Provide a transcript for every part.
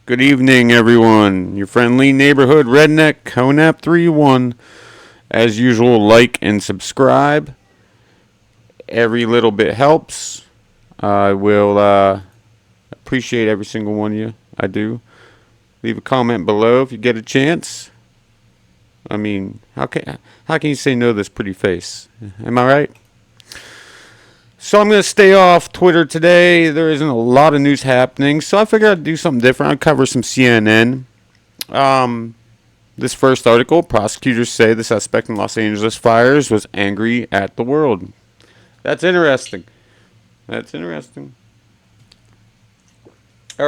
Good evening, everyone. Your friendly neighborhood redneck, Conap31. As usual, like and subscribe. Every little bit helps. I will appreciate every single one of you. I do. Leave a comment below if you get a chance. I mean, how can you say no to this pretty face? Am I right? So I'm going to stay off Twitter today. There isn't a lot of news happening, so I figured I'd do something different. I'd cover some CNN. This first article, prosecutors say the suspect in Los Angeles fires was angry at the world. That's interesting. All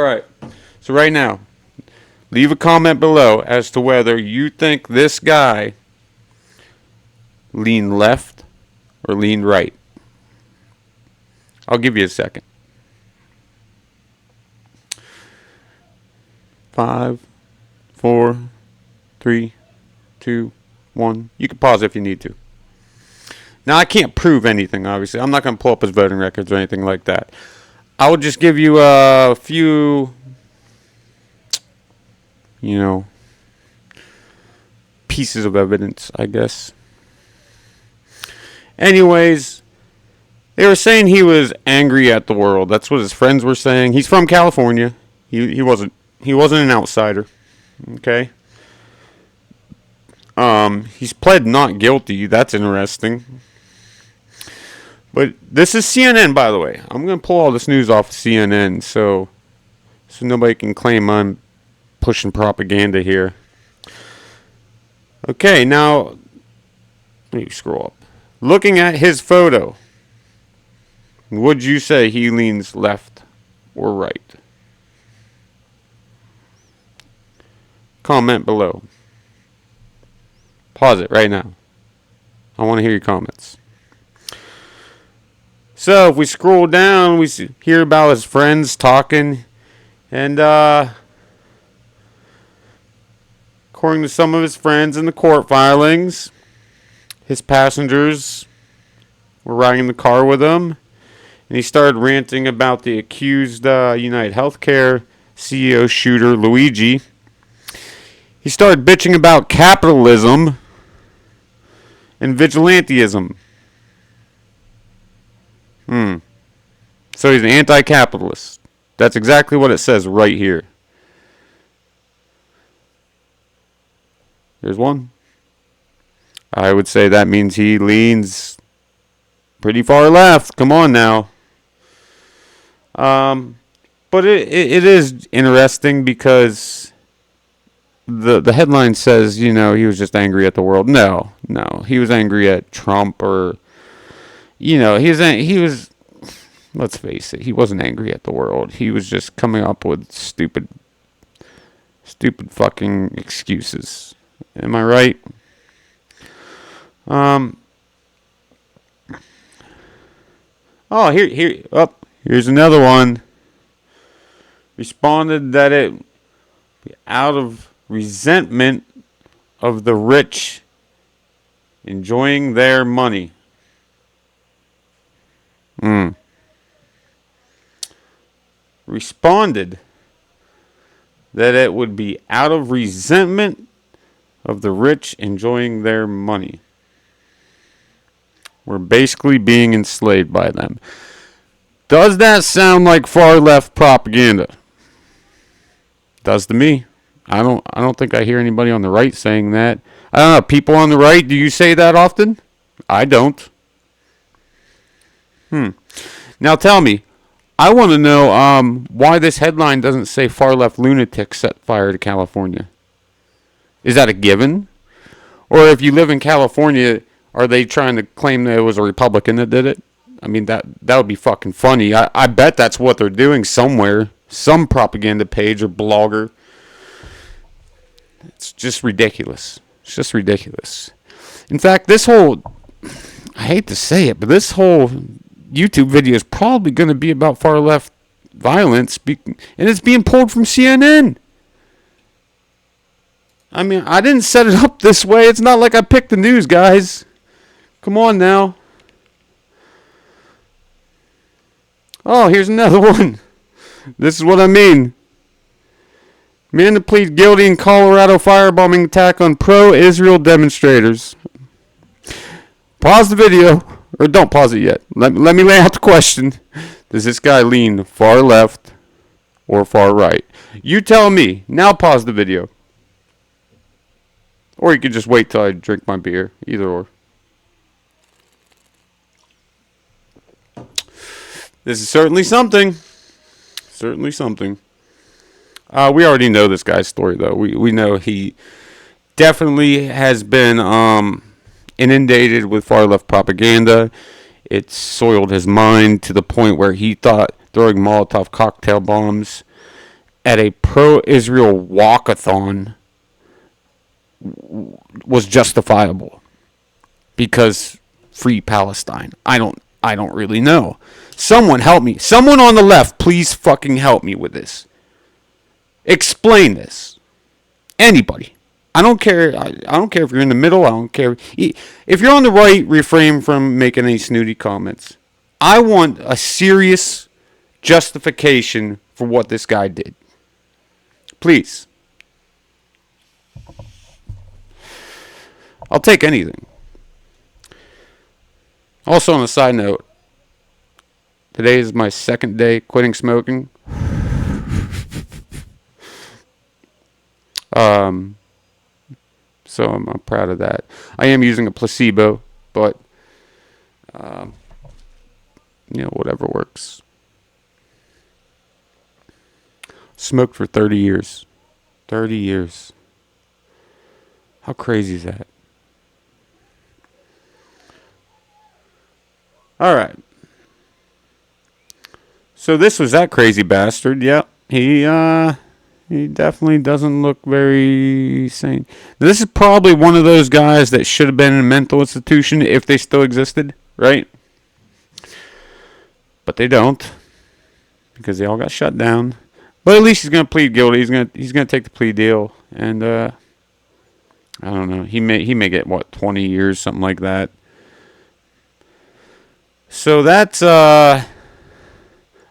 right. So right now, leave a comment below as to whether you think this guy leaned left or leaned right. I'll give you a second. 5, 4, 3, 2, 1. You can pause if you need to. Now, I can't prove anything, obviously. I'm not going to pull up his voting records or anything like that. I will just give you a few, pieces of evidence, I guess. Anyways, they were saying he was angry at the world. That's what his friends were saying. He's from California. He wasn't an outsider. Okay. He's pled not guilty. That's interesting. But this is CNN, by the way. I'm going to pull all this news off of CNN so nobody can claim I'm pushing propaganda here. Okay, now let me scroll up. Looking at his photo, would you say he leans left or right? Comment below. Pause it right now. I want to hear your comments. So if we scroll down, we hear about his friends talking, and according to some of his friends in the court filings, his passengers were riding in the car with him, and he started ranting about the accused United Healthcare CEO shooter, Luigi. He started bitching about capitalism and vigilantism. So he's an anti-capitalist. That's exactly what it says right here. There's one. I would say that means he leans pretty far left. Come on now. But it is interesting because the headline says, he was just angry at the world. No. He was angry at Trump or, he was, let's face it, he wasn't angry at the world. He was just coming up with stupid fucking excuses. Am I right? Here's another one. Responded that it out of resentment of the rich enjoying their money. Responded that it would be out of resentment of the rich enjoying their money. We're basically being enslaved by them. Does that sound like far left propaganda? Does to me. I don't think I hear anybody on the right saying that. I don't know, people on the right, do you say that often? I don't. Now tell me, I want to know why this headline doesn't say far left lunatics set fire to California. Is that a given? Or if you live in California, are they trying to claim that it was a Republican that did it? I mean, that would be fucking funny. I bet that's what they're doing somewhere. Some propaganda page or blogger. It's just ridiculous. In fact, I hate to say it, but this whole YouTube video is probably going to be about far left violence, and it's being pulled from CNN. I mean, I didn't set it up this way. It's not like I picked the news, guys. Come on now. Oh, here's another one. This is what I mean. Man to plead guilty in Colorado firebombing attack on pro-Israel demonstrators. Pause the video, or don't pause it yet. Let me lay out the question. Does this guy lean far left or far right? You tell me. Now pause the video. Or you could just wait till I drink my beer. Either or. This is certainly something. Certainly something. We already know this guy's story, though. We know he definitely has been inundated with far-left propaganda. It soiled his mind to the point where he thought throwing Molotov cocktail bombs at a pro-Israel walkathon was justifiable because free Palestine. I don't really know. Someone help me. Someone on the left, please fucking help me with this. Explain this. Anybody. I don't care. I don't care if you're in the middle. I don't care. If you're on the right, refrain from making any snooty comments. I want a serious justification for what this guy did. Please. I'll take anything. Also, on a side note, today is my second day quitting smoking. So I'm proud of that. I am using a placebo, but whatever works. Smoked for 30 years. 30 years. How crazy is that? All right. So this was that crazy bastard. Yep. He definitely doesn't look very sane. This is probably one of those guys that should have been in a mental institution if they still existed, right? But they don't, because they all got shut down. But at least he's gonna plead guilty. He's gonna take the plea deal, and I don't know. He may get 20 years, something like that. So that's I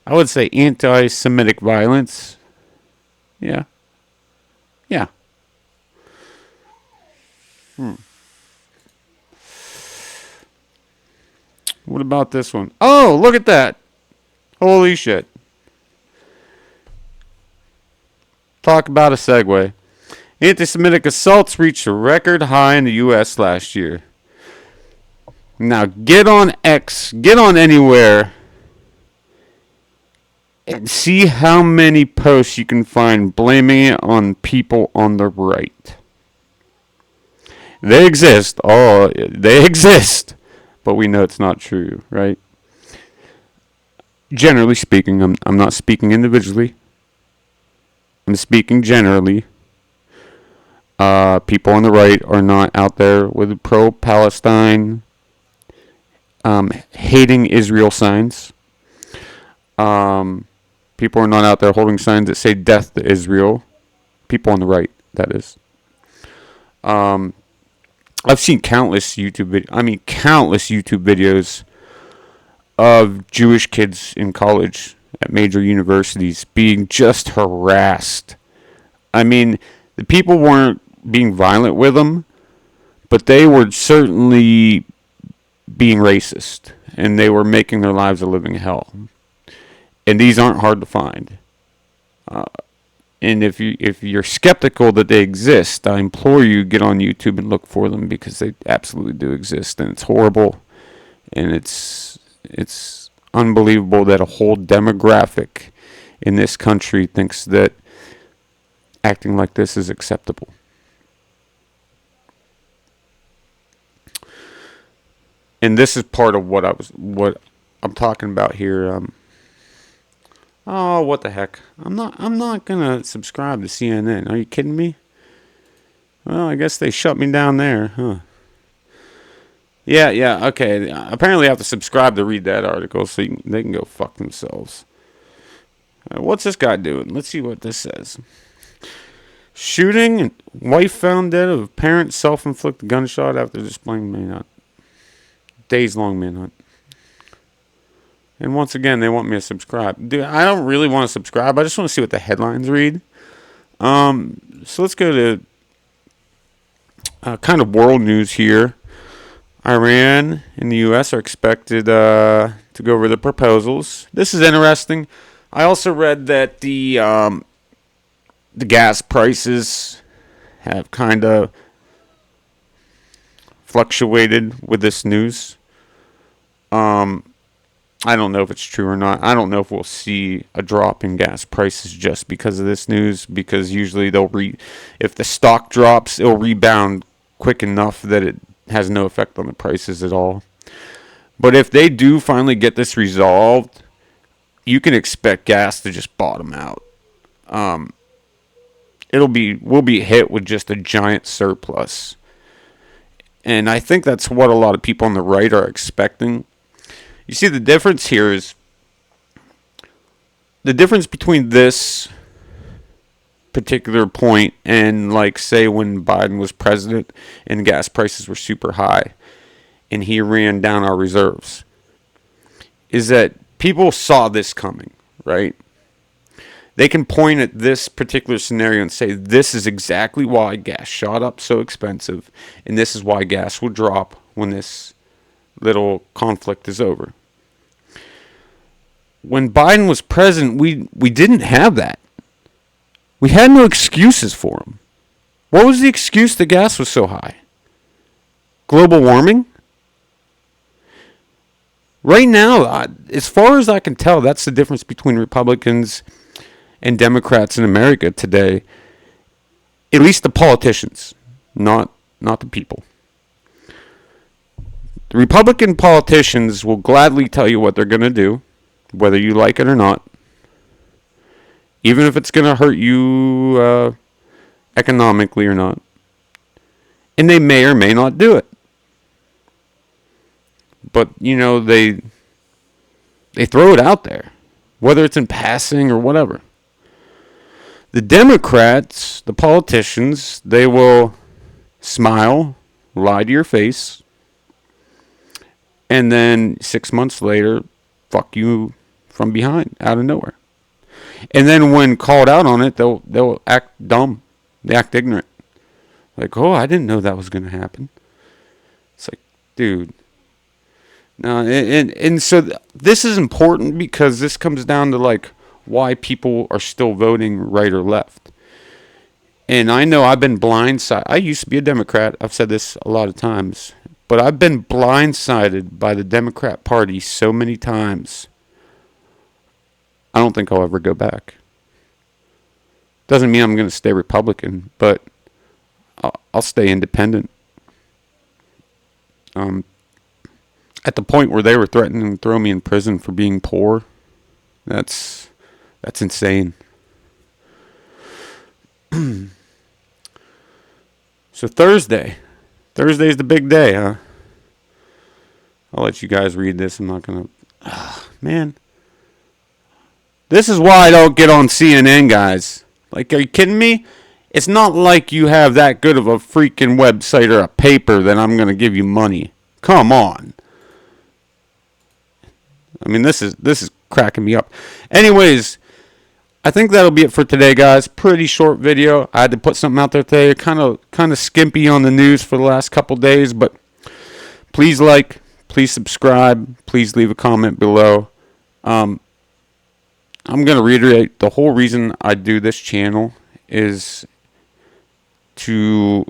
would say anti-Semitic violence. Yeah. What about this one? Oh, look at that. Holy shit. Talk about a segue. Anti-Semitic assaults reached a record high in the U.S. last year. Now, get on X, get on anywhere, and see how many posts you can find blaming it on people on the right. They exist. Oh, they exist. But we know it's not true, right? Generally speaking, I'm not speaking individually. I'm speaking generally. People on the right are not out there with pro-Palestine, hating Israel signs. People are not out there holding signs that say death to Israel. People on the right, that is. I've seen countless YouTube videos of Jewish kids in college at major universities being just harassed. I mean, the people weren't being violent with them, but they were certainly being racist, and they were making their lives a living hell. And these aren't hard to find. And if you're skeptical that they exist, I implore you get on YouTube and look for them, because they absolutely do exist, and it's horrible, and it's unbelievable that a whole demographic in this country thinks that acting like this is acceptable. And this is part of what I'm talking about here. Oh, what the heck? I'm not gonna subscribe to CNN. Are you kidding me? Well, I guess they shut me down there, huh? Yeah, okay. Apparently I have to subscribe to read that article, so they can go fuck themselves. What's this guy doing? Let's see what this says. Shooting, wife found dead of parent self-inflicted gunshot after displaying manhunt. Days-long manhunt. And once again, they want me to subscribe. Dude, I don't really want to subscribe. I just want to see what the headlines read. So let's go to kind of world news here. Iran and the U.S. are expected to go over the proposals. This is interesting. I also read that the gas prices have kind of fluctuated with this news. I don't know if it's true or not. I don't know if we'll see a drop in gas prices just because of this news. Because usually if the stock drops, it'll rebound quick enough that it has no effect on the prices at all. But if they do finally get this resolved, you can expect gas to just bottom out. We'll be hit with just a giant surplus. And I think that's what a lot of people on the right are expecting. You see, the difference here is the difference between this particular point and, like, say, when Biden was president and gas prices were super high and he ran down our reserves, is that people saw this coming, right? They can point at this particular scenario and say, this is exactly why gas shot up so expensive, and this is why gas will drop when this little conflict is over. When Biden was president, we didn't have that. We had no excuses for him. What was the excuse that gas was so high? Global warming? Right now, as far as I can tell, that's the difference between Republicans and Democrats in America today. At least the politicians, not the people. The Republican politicians will gladly tell you what they're going to do, whether you like it or not, even if it's going to hurt you economically or not. And they may or may not do it. But, they throw it out there, whether it's in passing or whatever. The Democrats, the politicians, they will smile, lie to your face, and then 6 months later, fuck you from behind, out of nowhere. And then when called out on it, they'll act dumb. They act ignorant. Like, oh, I didn't know that was going to happen. It's like, dude. No, and so this is important because this comes down to, like, why people are still voting right or left. And I know I've been blindsided. I used to be a Democrat. I've said this a lot of times. But I've been blindsided by the Democrat Party so many times. I don't think I'll ever go back. Doesn't mean I'm going to stay Republican, but I'll stay independent. At the point where they were threatening to throw me in prison for being poor, that's insane. So Thursday's the big day, huh? I'll let you guys read this. I'm not going to... man. This is why I don't get on CNN, guys. Like, are you kidding me? It's not like you have that good of a freaking website or a paper that I'm going to give you money. Come on. I mean, this is cracking me up. Anyways, I think that'll be it for today, guys. Pretty short video. I had to put something out there today. Kind of skimpy on the news for the last couple days, but please like, please subscribe, please leave a comment below. I'm going to reiterate, the whole reason I do this channel is to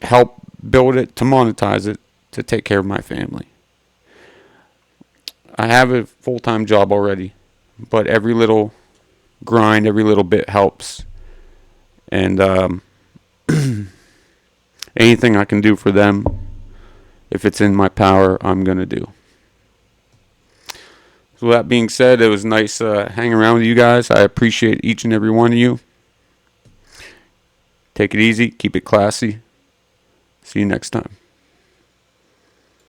help build it, to monetize it, to take care of my family. I have a full-time job already, but every little grind, every little bit helps. And anything I can do for them, if it's in my power, I'm going to do. So that being said, it was nice hanging around with you guys. I appreciate each and every one of you. Take it easy. Keep it classy. See you next time.